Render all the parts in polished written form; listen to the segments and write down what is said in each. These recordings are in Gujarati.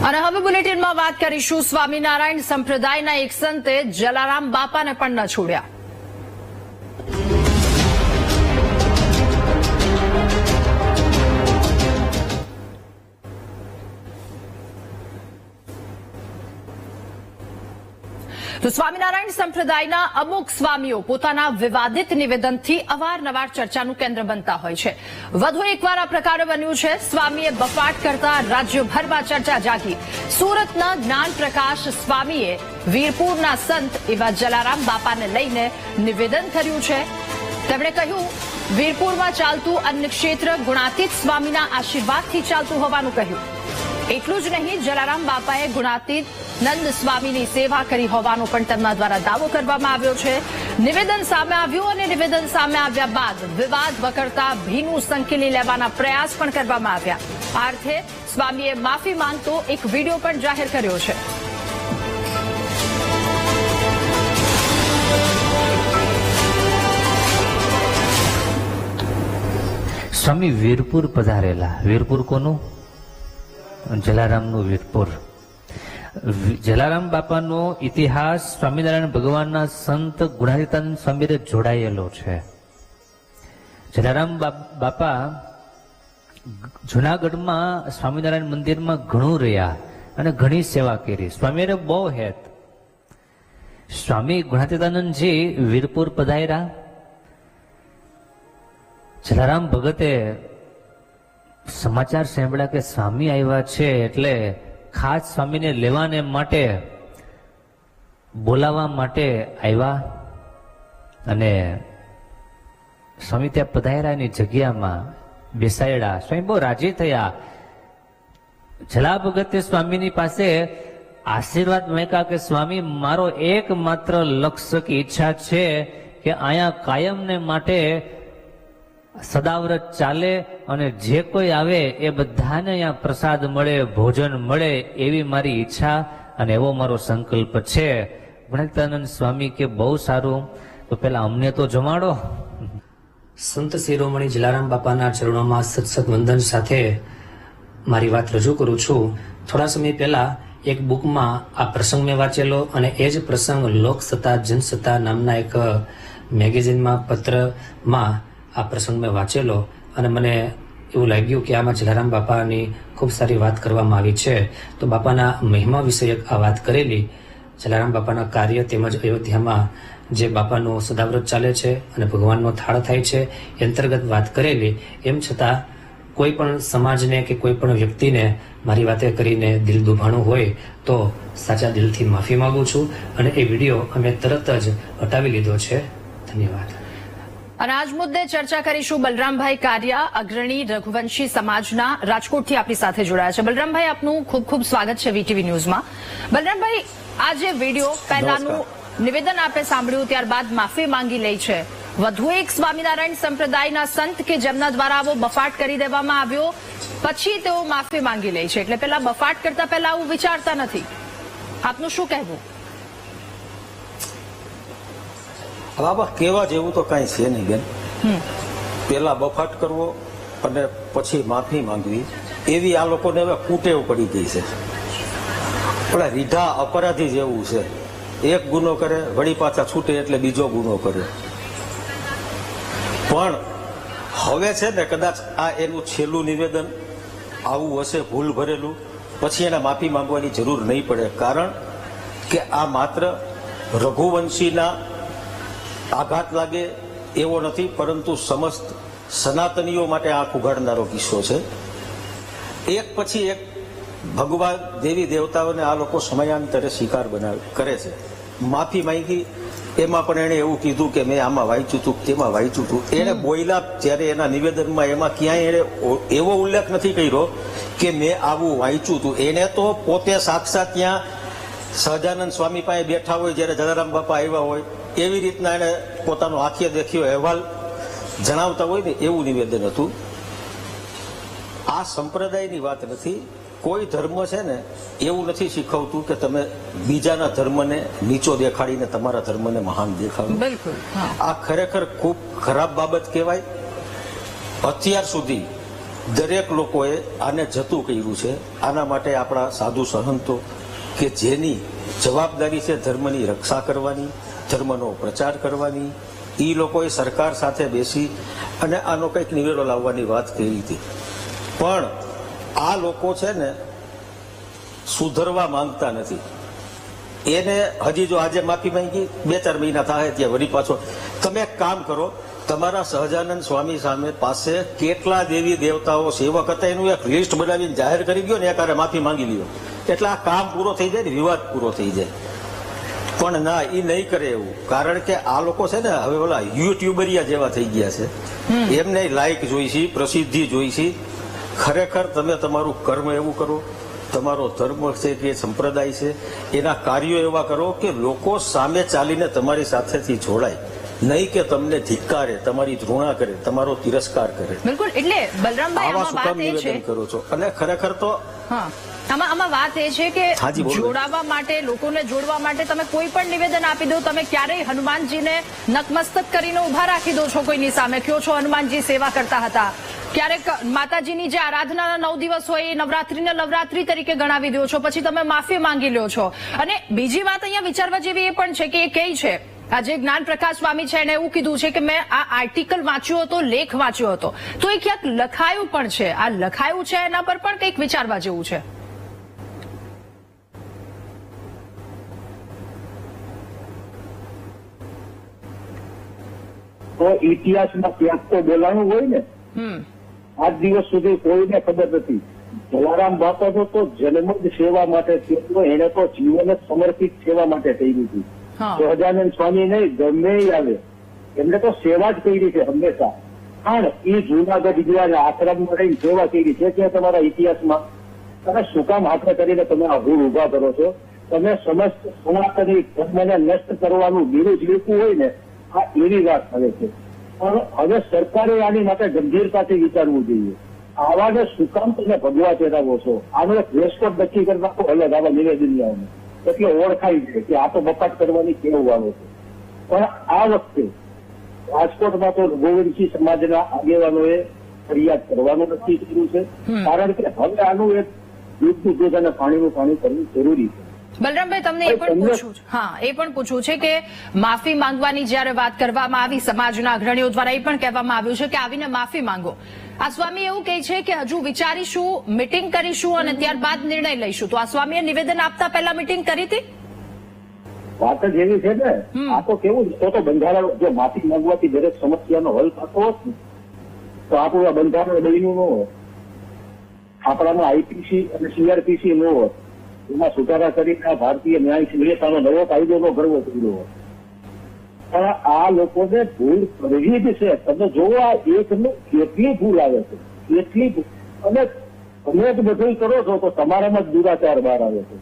અને હવે બુલેટિનમાં વાત કરીશું સ્વામિનારાયણ સંપ્રદાયના એક સંતે જલારામ બાપાને પણ ન છોડ્યા. તો સ્વામિનારાયણ સંપ્રદાયના અમુક સ્વામીઓ પોતાના વિવાદિત નિવેદનથી અવારનવાર ચર્ચાનું કેન્દ્ર બનતા હોય છે. વધુ એકવાર આ પ્રકારે બન્યું છે. સ્વામીએ બફાટ કરતા રાજ્યભરમાં ચર્ચા જાગી. સુરતના જ્ઞાન પ્રકાશ સ્વામીએ વીરપુરના સંત એવા જલારામ બાપાને લઈને નિવેદન કર્યું છે. તેમણે કહ્યું, વીરપુરમાં ચાલતું અન્ન ક્ષેત્ર ગુણાતીત સ્વામીના આશીર્વાદથી ચાલતું હોવાનું કહ્યું. એટલું જ નહીં, જલારામ બાપાએ ગુણાતીત નંદ સ્વામીની સેવા કરી હોવાનો પણ તેમના દ્વારા દાવો કરવામાં આવ્યો છે. નિવેદન સામે આવ્યું અને નિવેદન સામે આવ્યા બાદ વિવાદ વકરતા ભીનું સંકેલી લેવાના પ્રયાસ પણ કરવામાં આવ્યા. આ અર્થે સ્વામીએ માફી માંગતો એક વિડીયો પણ જાહેર કર્યો છે. સ્વામી વીરપુર પધારેલા. વીરપુર કોનું? જલારામનું વીરપુર. જલારામ બાપાનો ઇતિહાસ સ્વામિનારાયણ ભગવાનના સંત ગુણાતીતાનંદ સ્વામીને જોડાયેલો છે. જલારામ બાપા જુનાગઢમાં સ્વામિનારાયણ મંદિરમાં ઘણું રહ્યા અને ઘણી સેવા કરી. સ્વામીને બહુ હેત. સ્વામી ગુણાતીતાનંદજી વીરપુર પધાર્યા. જલારામ ભગતે સમાચાર સાંભળ્યા કે સ્વામી આવ્યા છે, એટલે ખાસ સ્વામીને લેવાને માટે બોલાવવા માટે આવ્યા અને સ્વામી ત્યાં પધાર્યાની જગ્યામાં બેસાડ્યા. સ્વામી બહુ રાજી થયા. જલા ભગતે સ્વામીની પાસે આશીર્વાદ માંગ્યા કે સ્વામી, મારો એકમાત્ર લક્ષ્ય કે ઈચ્છા છે કે અહીંયા કાયમને માટે સદાવ્રત ચાલે અને જે કોઈ આવે એ બધાને અહીંયા પ્રસાદ મળે, ભોજન મળે, એવી મારી ઈચ્છા અને એવો મારો સંકલ્પ છે. ગુણાતીતાનંદ સ્વામી કે બહુ સારું, તો પેલા અમને તો જમાડો. સંત શિરોમણી જલારામ બાપાના ચરણોમાં સત્સંગ વંદન સાથે મારી વાત રજૂ કરું છું. થોડા સમય પહેલા એક બુકમાં આ પ્રસંગ મેં વાંચેલો અને એ જ પ્રસંગ લોકસત્તા જનસત્તા નામના એક મેગેઝિનમાં, પત્રમાં આ પ્રસંગ મેં વાંચેલો અને મને એવું લાગ્યું કે આમાં જલારામ બાપાની ખૂબ સારી વાત કરવામાં આવી છે. તો બાપાના મહિમા વિષયક આ વાત કરેલી, જલારામ બાપાના કાર્ય તેમજ અયોધ્યામાં જે બાપાનું સદાવ્રત ચાલે છે અને ભગવાનનો થાળ થાય છે એ અંતર્ગત વાત કરેલી. એમ છતાં કોઈ પણ સમાજને કે કોઈ પણ વ્યક્તિને મારી વાતે કરીને દિલ દુભાણું હોય તો સાચા દિલથી માફી માંગુ છું અને એ વિડીયો અમે તરત જ હટાવી લીધો છે. ધન્યવાદ. અને આજ મુદ્દે ચર્ચા કરીશું. બલરામભાઈ કારિયા, અગ્રણી રઘુવંશી સમાજના, રાજકોટથી આપણી સાથે જોડાયા છે. બલરામભાઈ, આપનું ખૂબ ખૂબ સ્વાગત છે વીટીવી ન્યૂઝમાં. બલરામભાઈ, આ જે વિડીયો પહેલાનું નિવેદન આપે સાંભળ્યું, ત્યારબાદ માફી માંગી લઈ છે. વધુ એક સ્વામિનારાયણ સંપ્રદાયના સંત કે જેમના દ્વારા આવો બફાટ કરી દેવામાં આવ્યો, પછી તેઓ માફી માંગી લે છે. એટલે પેલા બફાટ કરતા પહેલા આવું વિચારતા નથી. આપનું શું કહેવું? બાબા, કેવા જેવું તો કઈ છે નહીં બેન. પેલા બફાટ કરવો અને પછી માફી માંગવી, એવી આ લોકોને હવે કુટેવ પડી ગઈ છે. પેલા રીઢા અપરાધી જેવું છે. એક ગુનો કરે, વળી પાછા છૂટે એટલે બીજો ગુનો કરે. પણ હવે છે ને, કદાચ આ એનું છેલ્લું નિવેદન આવું હશે, ભૂલ ભરેલું, પછી એને માફી માંગવાની જરૂર નહીં પડે. કારણ કે આ માત્ર રઘુવંશીના આઘાત લાગે એવો નથી, પરંતુ સમસ્ત સનાતનીઓ માટે આંખ ઉઘાડનારો કિસ્સો છે. એક પછી એક ભગવાન, દેવી દેવતાઓને આ લોકો સમયાંતરે શિકાર કરે છે. માફી માંગી, એમાં પણ એણે એવું કીધું કે મેં આમાં વાંચ્યું હતું, તેમાં વાંચ્યું હતું. એને બોયલા જ્યારે એના નિવેદનમાં, એમાં ક્યાંય એને એવો ઉલ્લેખ નથી કર્યો કે મેં આવું વાંચ્યું હતું. એને તો પોતે સાક્ષાત ત્યાં સહજાનંદ સ્વામી પાસે બેઠા હોય, જ્યારે જલારામ બાપા આવ્યા હોય, એવી રીતના એને પોતાનો આંખે દેખ્યો અહેવાલ જણાવતા હોય ને, એવું નિવેદન હતું. આ સંપ્રદાયની વાત નથી. કોઈ ધર્મ છે ને એવું નથી શીખવતું કે તમે બીજાના ધર્મને નીચો દેખાડીને તમારા ધર્મને મહાન દેખાડો. આ ખરેખર ખૂબ ખરાબ બાબત કહેવાય. અત્યાર સુધી દરેક લોકોએ આને જતું કર્યું છે. આના માટે આપણા સાધુ સંતો કે જેની જવાબદારી છે ધર્મની રક્ષા કરવાની, ધર્મનો પ્રચાર કરવાની, એ લોકોએ સરકાર સાથે બેસી અને આનો કંઈક નિવેડો લાવવાની વાત કરી હતી. પણ આ લોકો છે ને સુધરવા માંગતા નથી. એને હજી જો આજે માફી માંગી 2-4 મહિના થાય ત્યાં વળી પાછો. તમે એક કામ કરો, તમારા સહજાનંદ સ્વામી સામે પાસે કેટલા દેવી દેવતાઓ સેવક હતા એનું એક લિસ્ટ બનાવીને જાહેર કરી દો ને, એકારે માફી માંગી લ્યો, એટલે આ કામ પૂરો થઈ જાય ને, વિવાદ પૂરો થઈ જાય. પણ ના, એ નહીં કરે એવું. કારણ કે આ લોકો છે ને હવે ઓલા યુટ્યુબરિયા જેવા થઈ ગયા છે. એમને લાઈક જોઈશી, પ્રસિદ્ધિ જોઈશી. ખરેખર તમે તમારું કર્મ એવું કરો, તમારો ધર્મ છે કે સંપ્રદાય છે એના કાર્યો એવા કરો કે લોકો સામે ચાલીને તમારી સાથેથી જોડાય, નહીં કે તમને ધિક્કારે, તમારી ધૃણા કરે, તમારો તિરસ્કાર કરે. બિલકુલ. એટલે બલરામભાઈ આવા આમાં શું કામ વાત એ છે, નિવેદન કરો છો? અને ખરેખર તો હા, આમાં વાત એ છે કે હાજી, બોલો. જોડાવા માટે, લોકોને જોડવા માટે તમે કોઈ પણ નિવેદન આપી દો, તમે ક્યારેય હનુમાનજીને નતમસ્તક કરીને ઉભા રાખી દો છો કોઈની સામે, કયો છો હનુમાનજી સેવા કરતા હતા. ક્યારેક માતાજીની જે આરાધનાના 9 દિવસ હોય એ નવરાત્રીને નવરાત્રી તરીકે ગણાવી દો છો, પછી તમે માફી માંગી લ્યો છો. અને બીજી વાત અહીંયા વિચારવા જેવી એ પણ છે કે એ કહે છે, આજે જ્ઞાન પ્રકાશ સ્વામી છે એને એવું કીધું છે કે મેં આ આર્ટિકલ વાંચ્યો હતો, લેખ વાંચ્યો હતો, તો એ ક્યાંક લખાયું પણ છે. આ લખાયું છે એના પર પણ કંઈક વિચારવા જેવું છે. તો ઇતિહાસમાં ક્યાંક તો બોલાણું હોય ને. આજ દિવસ સુધી કોઈને ખબર નથી. જલારામ બાપાનો તો જન્મ જ સેવા માટે થયો, એને તો જીવન જ સમર્પિત સેવા માટે કર્યું હતું. સહજાનંદ સ્વામી નહીં, ગમે એ આવે એમને તો સેવા જ કરી છે હંમેશા. પણ એ જૂનાગઢ ગયા આશ્રમમાં રહીને સેવા કરી છે કે તમારા ઇતિહાસમાં તમે શું કામ હાથે કરીને તમે આ ભૂલ ઉભા કરો છો? તમે સમસ્ત સનાતની ધર્મને નષ્ટ કરવાનું બિરુદ લીધું હોય ને, આ એવી વાત આવે છે. પણ હવે સરકારે આની માટે ગંભીરતાથી વિચારવું જોઈએ. આવાને શું કામ તમે ભગવા ચેરાવો છો? આનો એક રેસ્કોટ નક્કી કરી નાખો અલગ આવા નિવેદનિયાઓને, એટલે ઓળખાય છે કે આ તો બપાટ કરવાની કેવું આવે છે. પણ આ વખતે રાજકોટમાં તો ગોવિંદસિંહ સમાજના આગેવાનોએ ફરિયાદ કરવાનું નક્કી કર્યું છે. કારણ કે હવે આનું એક દૂધનું દૂધ અને પાણીનું પાણી કરવું જરૂરી છે. બલરામભાઈ, તમને એ પણ પૂછવું છે, હા, એ પણ પૂછવું છે કે માફી માંગવાની જયારે વાત કરવામાં આવી સમાજના અગ્રણીઓ દ્વારા, એ પણ કહેવામાં આવ્યું છે કે આવીને માફી માંગો. આ સ્વામી એવું કહે છે કે હજુ વિચારીશું, મીટિંગ કરીશું અને ત્યારબાદ નિર્ણય લઈશું. તો આ સ્વામીએ નિવેદન આપતા પહેલા મીટિંગ કરી હતી? વાત જ એવી છે ને. આ તો કેવું તો બંધારણ, જો માફી માંગવાથી દરેક સમસ્યાનો હલ થતો હોત ને તો આપણું આ બંધારણ બન્યું ન હોત, આપણામાં આઈપીસી અને સીઆરપીસી ન હોત, એમાં સુધારા કરીને ભારતીય ન્યાય સંહિતાનો નવો કાયદો નો ઘડવો પડ્યો હોત. પણ આ લોકોને ભૂલ કરવી જ છે. તમે જોવો આ એકનું કેટલી ભૂલ આવે છે, કેટલી ભૂલ. અને તમે જ બધું કરો છો તો તમારામાં જ દુરાચાર બહાર આવે છે,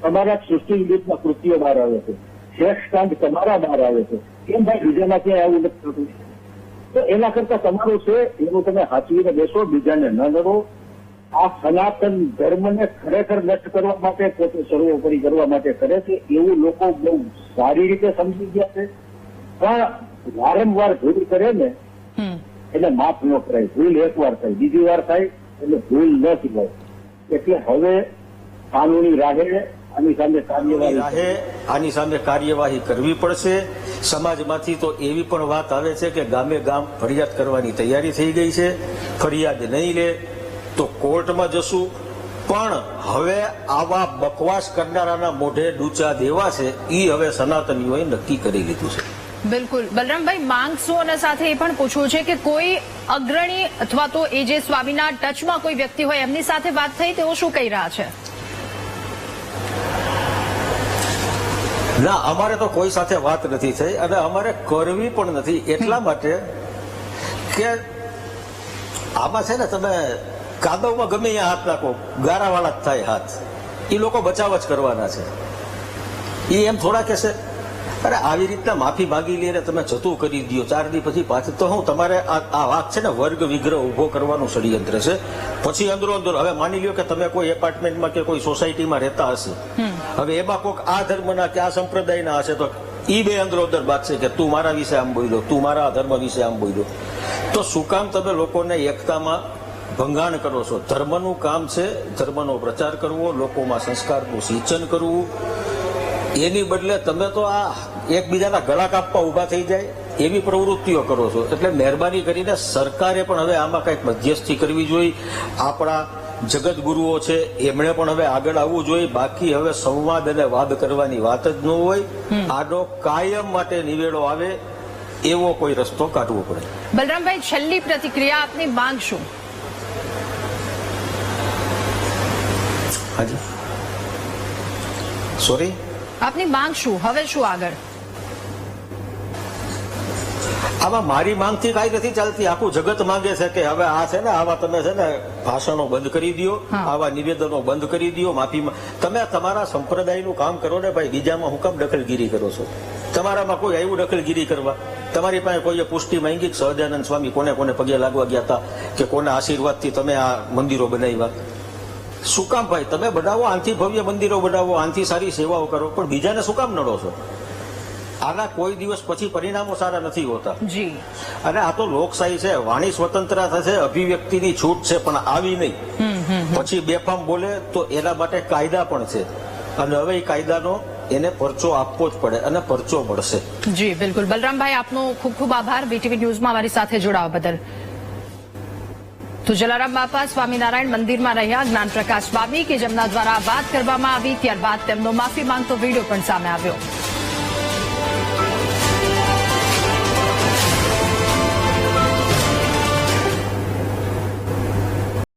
તમારા સૃષ્ટિ વિરુદ્ધના કૃત્યો બહાર આવે છે, સેક્સ કાંડ તમારા બહાર આવે છે. કેમ ભાઈ બીજાના ક્યાંય આવું નથી થતું? તો એના કરતા તમારું છે એનું તમે હાચવીને બેસો, બીજાને ન લડો. આ સનાતન ધર્મને ખરેખર નષ્ટ કરવા માટે, પોતે સર્વોપરી કરવા માટે કરે છે એવું લોકો બહુ સારી રીતે સમજી ગયા છે. પણ વારંવાર ભૂલ કરે ને એટલે માફ ન કરાય. ભૂલ એકવાર થાય, બીજી વાર થાય એટલે ભૂલ ન કહેવાય. એટલે હવે કાનૂની રાહે આની સામે કાર્યવાહી કરવી પડશે. સમાજમાંથી તો એવી પણ વાત આવે છે કે ગામે ગામ ફરિયાદ કરવાની તૈયારી થઈ ગઈ છે. ફરિયાદ નહીં લે તો કોર્ટમાં જશું. પણ હવે આવા બકવાસ કરનારાના મોઢે ડૂચા દેવા છે એ હવે સનાતનીઓએ નક્કી કરી લીધું છે. બિલકુલ. બલરામભાઈ, માંગશો અને સાથે એ પણ પૂછવું છે કે કોઈ અગ્રણી અથવા તો એ જે સ્વામીના ટચમાં કોઈ વ્યક્તિ હોય એમની સાથે વાત થઈ, તેઓ શું કહી રહ્યા છે? ના, અમારે તો કોઈ સાથે વાત નથી થઈ અને અમારે કરવી પણ નથી. એટલા માટે કે આમાં છે ને, તમે કાદવમાં ગમે ત્યાં હાથ નાખો, ગારાવાળા જ થાય હાથ. એ લોકો બચાવ જ કરવાના છે. એ એમ થોડા કહેશે અરે આવી રીતના માફી માંગી લઈને તમે જતું કરી દો 4 દી પછી પાછું. તો હું તમારે આ વાત છે ને વર્ગ વિગ્રહ ઉભો કરવાનું ષડયંત્ર છે. પછી અંદરો અંદર હવે માની લ્યો કે તમે કોઈ એપાર્ટમેન્ટમાં કે કોઈ સોસાયટીમાં રહેતા હશે, હવે એમાં કોઈક આ ધર્મના કે આ સંપ્રદાયના હશે તો ઈ બે અંદરો અંદર વાત છે કે તું મારા વિશે આમ બોલ્યો, તું મારા ધર્મ વિશે આમ બોલ્યો. તો શું કામ તમે લોકોને એકતામાં ભંગાણ કરો છો. ધર્મનું કામ છે ધર્મનો પ્રચાર કરવો, લોકોમાં સંસ્કારનું સિંચન કરવું. એની બદલે તમે તો આ એકબીજાના ગળા કાપવા ઉભા થઈ જાય એવી પ્રવૃત્તિઓ કરો છો. એટલે મહેરબાની કરીને સરકારે પણ હવે આમાં કંઈક મધ્યસ્થી કરવી જોઈએ. આપણા જગતગુરુઓ છે એમણે પણ હવે આગળ આવવું જોઈએ. બાકી હવે સંવાદ અને વાદ કરવાની વાત જ ન હોય. આનો કાયમ માટે નિવેડો આવે એવો કોઈ રસ્તો કાઢવો પડે. બલરામભાઈ, છેલ્લી પ્રતિક્રિયા, આપની માંગ શું? હાજી, સોરી, આપની માંગ શું? હવે શું આગળ? આમાં મારી માંગથી કાંઈ નથી ચાલતી. આખું જગત માંગે છે કે હવે આ છે ને આવા તમે છે ને ભાષણો બંધ કરી દો, આવા નિવેદનો બંધ કરી દો, માફીમાં. તમે તમારા સંપ્રદાયનું કામ કરો ને ભાઈ, બીજામાં હું કામ દખલગીરી કરો છો? તમારામાં કોઈ આવ્યું દખલગીરી કરવા? તમારી પાસે કોઈએ પુષ્ટિ માંગી? સહજાનંદ સ્વામી કોને કોને પગે લાગવા ગયા હતા કે કોના આશીર્વાદથી તમે આ મંદિરો બનાવ્યા? શું કામ ભાઈ? તમે બનાવો, આનથી ભવ્ય મંદિરો બનાવો, આનથી સારી સેવાઓ કરો, પણ બીજાને શું કામ નડો છો? આના કોઈ દિવસ પછી પરિણામો સારા નથી હોતા. જી. અને આ તો લોકશાહી છે, વાણી સ્વતંત્રતા થશે, અભિવ્યક્તિની છૂટ છે, પણ આવી નહીં. પછી બેફામ બોલે તો એના માટે કાયદા પણ છે, અને હવે એ કાયદાનો એને પરચો આપવો જ પડે, અને પરચો મળશે. જી બિલકુલ. બલરામભાઈ, આપનો ખૂબ ખૂબ આભાર વીટીવી ન્યૂઝમાં અમારી સાથે જોડાવા બદલ. તો જલારામ બાપા સ્વામિનારાયણ મંદિરમાં રહ્યા જ્ઞાન પ્રકાશ સ્વામી કે જેમના દ્વારા વાત કરવામાં આવી, ત્યારબાદ તેમનો માફી માંગતો વિડીયો પણ સામે આવ્યો.